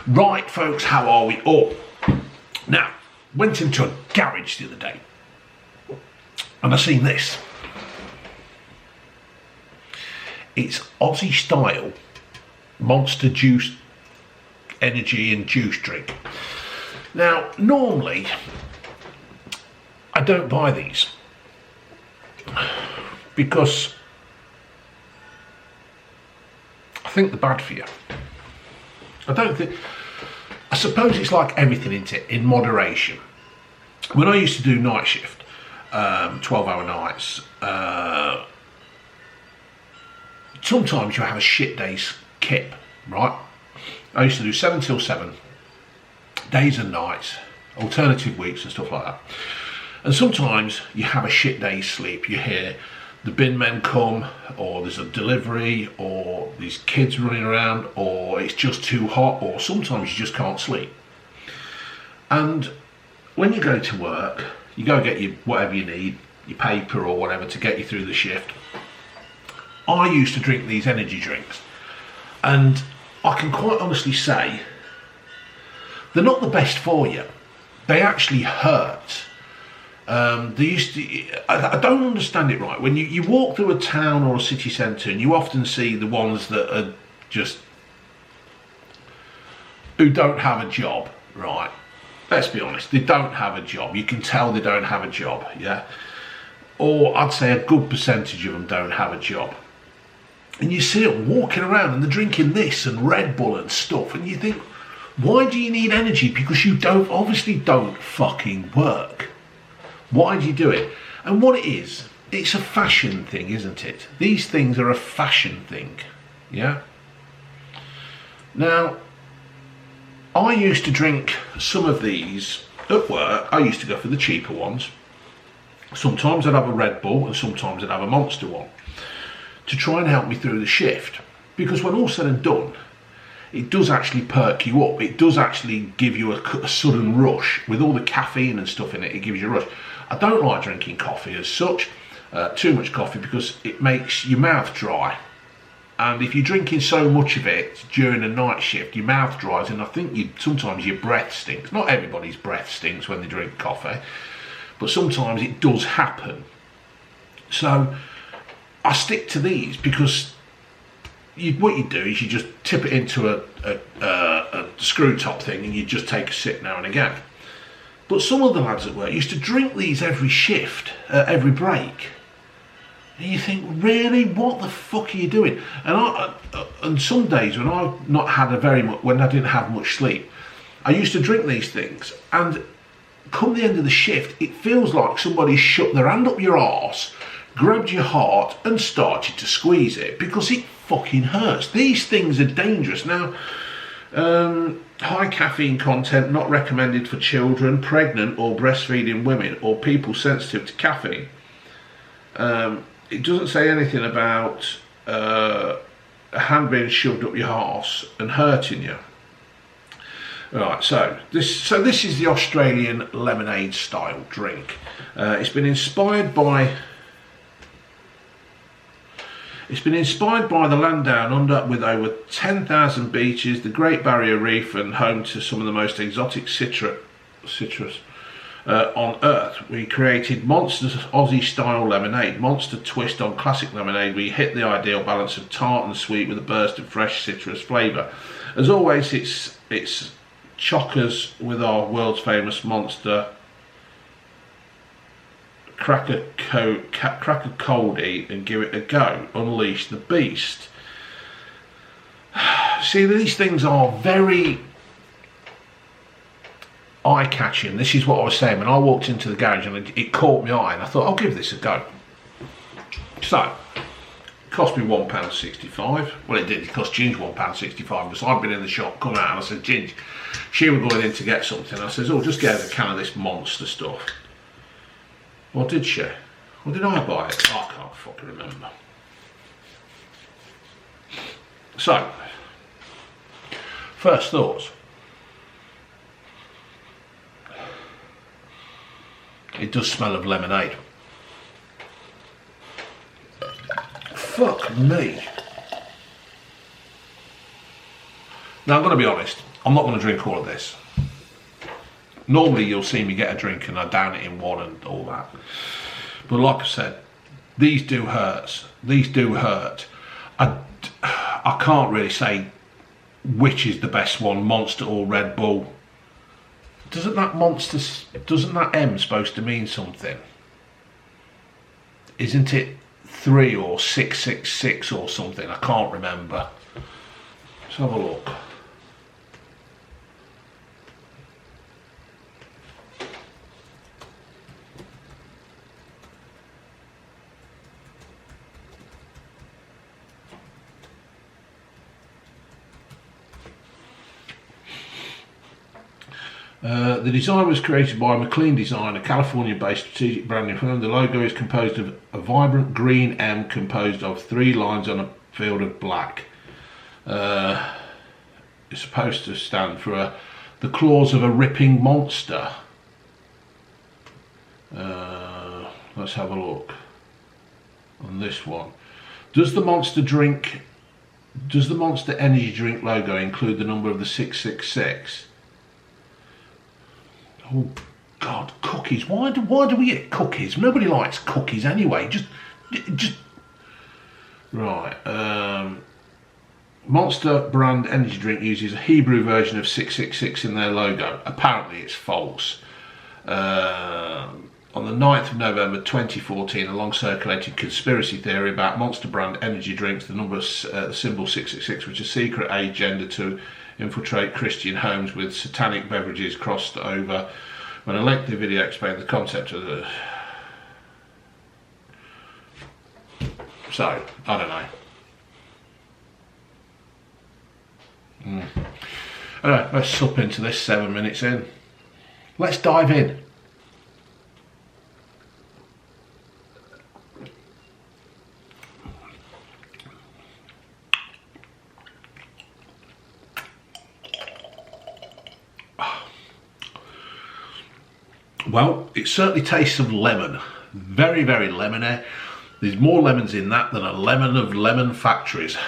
Right, folks, how are we all? Now, went into a garage the other day and I seen this. It's Aussie style Monster juice, energy and juice drink. Now, normally I don't buy these because I think they're bad for you. I suppose it's like everything, isn't it, in moderation. When I used to do night shift, 12-hour nights, sometimes you have a shit day's kip, right? I used to do 7 till 7, days and nights, alternative weeks and stuff like that. And sometimes you have a shit day's sleep. You hear the bin men come, or there's a delivery, or these kids running around, or it's just too hot, or sometimes you just can't sleep. And when you go to work, you go get your whatever you need, your paper or whatever to get you through the shift. I used to drink these energy drinks, and I can quite honestly say they're not the best for you. They actually hurt. I don't understand it right. When you walk through a town or a city centre, and you often see the ones that are just who don't have a job, right? Let's be honest, they don't have a job. You can tell they don't have a job, yeah? Or I'd say a good percentage of them don't have a job. And you see them walking around and they're drinking this and Red Bull and stuff, and you think, why do you need energy? Because you obviously don't fucking work. Why do you do it? And what it is, it's a fashion thing, isn't it? These things are a fashion thing, yeah? Now, I used to drink some of these at work. I used to go for the cheaper ones. Sometimes I'd have a Red Bull and sometimes I'd have a Monster one to try and help me through the shift. Because when all's said and done, it does actually perk you up. It does actually give you a sudden rush. With all the caffeine and stuff in it, it gives you a rush. I don't like drinking coffee as such, too much coffee, because it makes your mouth dry. And if you're drinking so much of it during a night shift, your mouth dries, and I think sometimes your breath stinks. Not everybody's breath stinks when they drink coffee, but sometimes it does happen. So I stick to these because what you do is you just tip it into a screw top thing and you just take a sip now and again. But some of the lads at work used to drink these every shift, every break. And you think, really, what the fuck are you doing? And some days when I've not had when I didn't have much sleep, I used to drink these things, and come the end of the shift, it feels like somebody shut their hand up your arse, grabbed your heart and started to squeeze it, because it fucking hurts. These things are dangerous. Now, high caffeine content, not recommended for children, pregnant or breastfeeding women, or people sensitive to caffeine. It doesn't say anything about a hand being shoved up your arse and hurting you. Right, so this is the Australian lemonade style drink. It's been inspired by the land down under, with over 10,000 beaches, the Great Barrier Reef, and home to some of the most exotic citrus on earth. We created Monster's Aussie style lemonade, Monster twist on classic lemonade. We hit the ideal balance of tart and sweet with a burst of fresh citrus flavour. As always, it's chockers with our world's famous Monster crack a cold eat and give it a go. Unleash the beast. See, these things are very eye-catching. This is what I was saying when I walked into the garage, and it caught my eye, and I thought, I'll give this a go. So, it cost me £1.65. Well, it did. It cost Ginge £1.65, because I'd been in the shop, come out, and I said, Ginge, she was going in to get something. I says, oh, just get a can of this Monster stuff. What did she? Or did I buy it? I can't fucking remember. So, first thoughts. It does smell of lemonade. Fuck me. Now, I'm going to be honest. I'm not going to drink all of this. Normally you'll see me get a drink and I down it in one and all that. But like I said, these do hurt. These do hurt. I can't really say which is the best one, Monster or Red Bull. Doesn't that M supposed to mean something? Isn't it 3 or 666 or something? I can't remember. Let's have a look. The design was created by McLean Design, a California-based strategic branding firm. The logo is composed of a vibrant green M composed of 3 lines on a field of black. It's supposed to stand for the claws of a ripping monster. Let's have a look on this one. Does the Monster energy drink logo include the number of the 666? Oh God, cookies. Why do we eat cookies? Nobody likes cookies anyway. Just right. Monster brand energy drink uses a Hebrew version of 666 in their logo. Apparently it's false. On the 9th of November 2014, a long circulated conspiracy theory about Monster brand energy drinks, the symbol 666, which is a secret agenda to infiltrate Christian homes with satanic beverages crossed over. When a lengthy video explained the concept of the... So, I don't know. Anyway, let's sup into this 7 minutes in. Let's dive in. Well, it certainly tastes of lemon. Very, very lemony. There's more lemons in that than a lemon of lemon factories.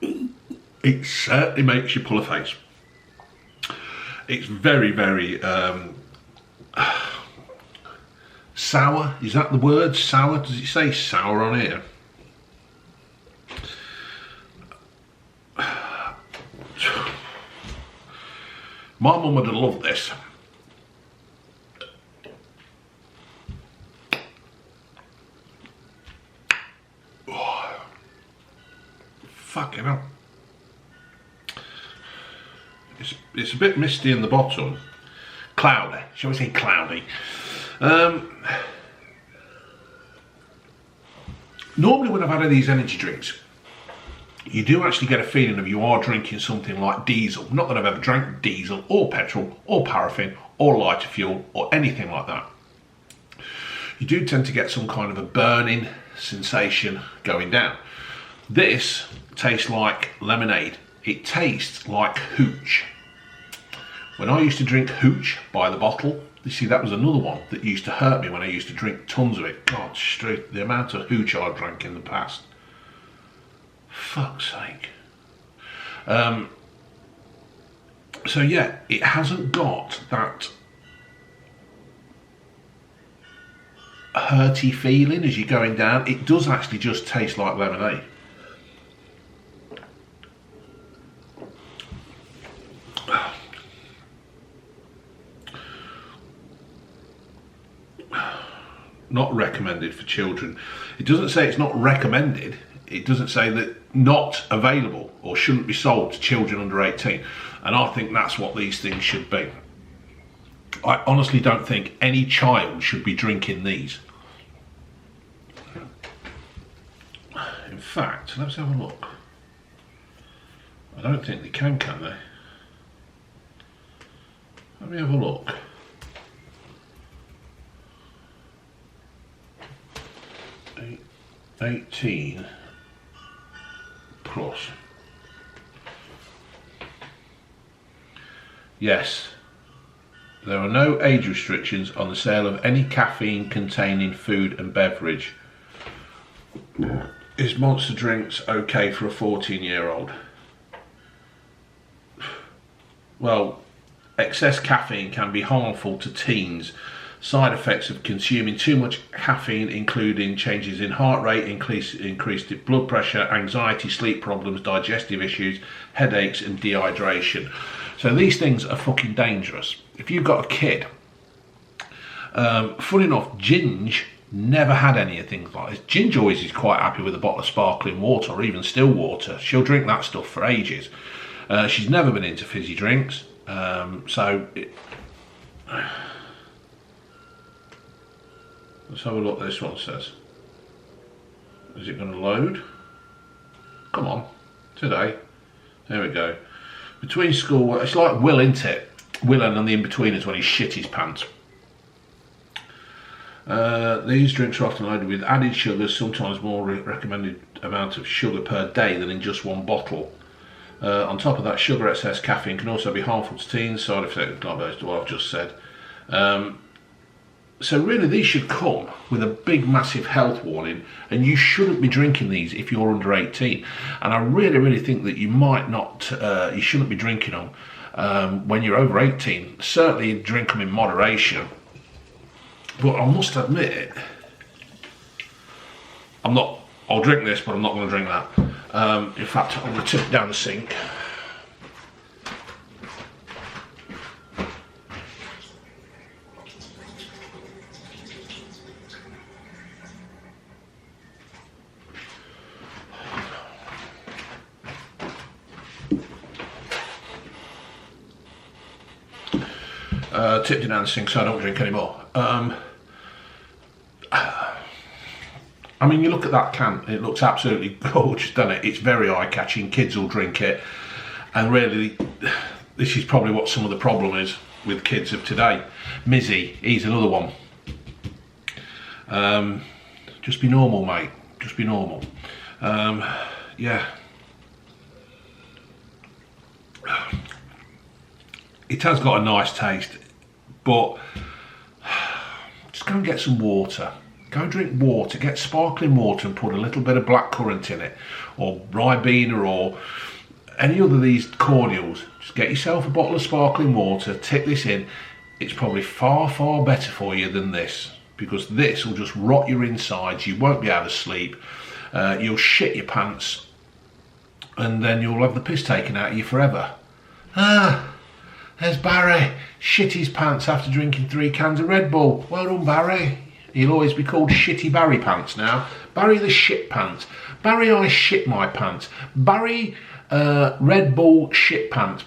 It certainly makes you pull a face. It's very, very sour. Is that the word? Sour? Does it say sour on here? My mum would have loved this. Oh, fucking hell. It's a bit misty in the bottom. Cloudy, shall we say cloudy. Normally when I've had these energy drinks, you do actually get a feeling of you are drinking something like diesel. Not that I've ever drank diesel or petrol or paraffin or lighter fuel or anything like that. You do tend to get some kind of a burning sensation going down. This tastes like lemonade. It tastes like hooch. When I used to drink hooch by the bottle, you see that was another one that used to hurt me when I used to drink tons of it. God, straight the amount of hooch I drank in the past. Fuck's sake. So yeah, it hasn't got that hurty feeling as you're going down. It does actually just taste like lemonade. Not recommended for children. It doesn't say it's not recommended. It doesn't say that not available or shouldn't be sold to children under 18. And I think that's what these things should be. I honestly don't think any child should be drinking these. In fact, let's have a look. I don't think they can they? Let me have a look. 18 plus. Yes, There are no age restrictions on the sale of any caffeine containing food and beverage. Is Monster drinks okay for a 14-year-old? Well, excess caffeine can be harmful to teens. Side effects of consuming too much caffeine including changes in heart rate, increased blood pressure, anxiety, sleep problems, digestive issues, headaches and dehydration. So these things are fucking dangerous. If you've got a kid, funny enough, Ginge never had any of things like this. Ginge always is quite happy with a bottle of sparkling water or even still water. She'll drink that stuff for ages. She's never been into fizzy drinks. Let's have a look what this one says. Is it going to load? Come on, today. There we go. Between school, it's like Will, isn't it? Will and the in-betweeners when he shit his pants. These drinks are often loaded with added sugars, sometimes more recommended amount of sugar per day than in just one bottle. On top of that, sugar excess caffeine can also be harmful to teens. Side effects like those what I've just said. So really these should come with a big massive health warning, and you shouldn't be drinking these if you're under 18. And I really think that you might not, you shouldn't be drinking them when you're over 18. Certainly drink them in moderation. But I must admit, I'll drink this, but I'm not going to drink that. In fact, I'm going to tip it down the sink. Tipped it down the sink so I don't drink anymore. I mean, you look at that can, it looks absolutely gorgeous, doesn't it? It's very eye-catching, kids will drink it, and really, this is probably what some of the problem is with kids of today. Mizzy, he's another one. Just be normal, mate, just be normal. Yeah. It has got a nice taste, but just go and get some water. Go and drink water, get sparkling water and put a little bit of blackcurrant in it, or Ribena, or any other of these cordials. Just get yourself a bottle of sparkling water, tip this in. It's probably far better for you than this, because this will just rot your insides. You won't be able to sleep. You'll shit your pants, and then you'll have the piss taken out of you forever. There's Barry, shit his pants after drinking 3 cans of Red Bull. Well done, Barry. He'll always be called Shitty Barry Pants now. Barry the Shit Pants. Barry I Shit My Pants. Barry Red Bull Shit Pants.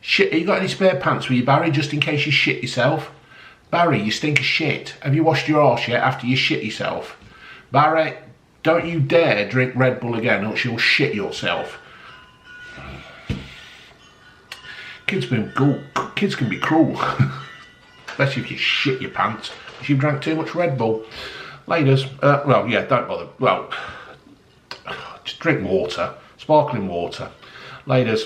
Shit, you got any spare pants with you, Barry, just in case you shit yourself? Barry, you stink of shit. Have you washed your arse yet after you shit yourself? Barry, don't you dare drink Red Bull again, or you'll shit yourself. Kids can be cruel, especially if you shit your pants if you've drank too much Red Bull. Ladies, well, yeah, don't bother. Well, just drink water, sparkling water. Ladies,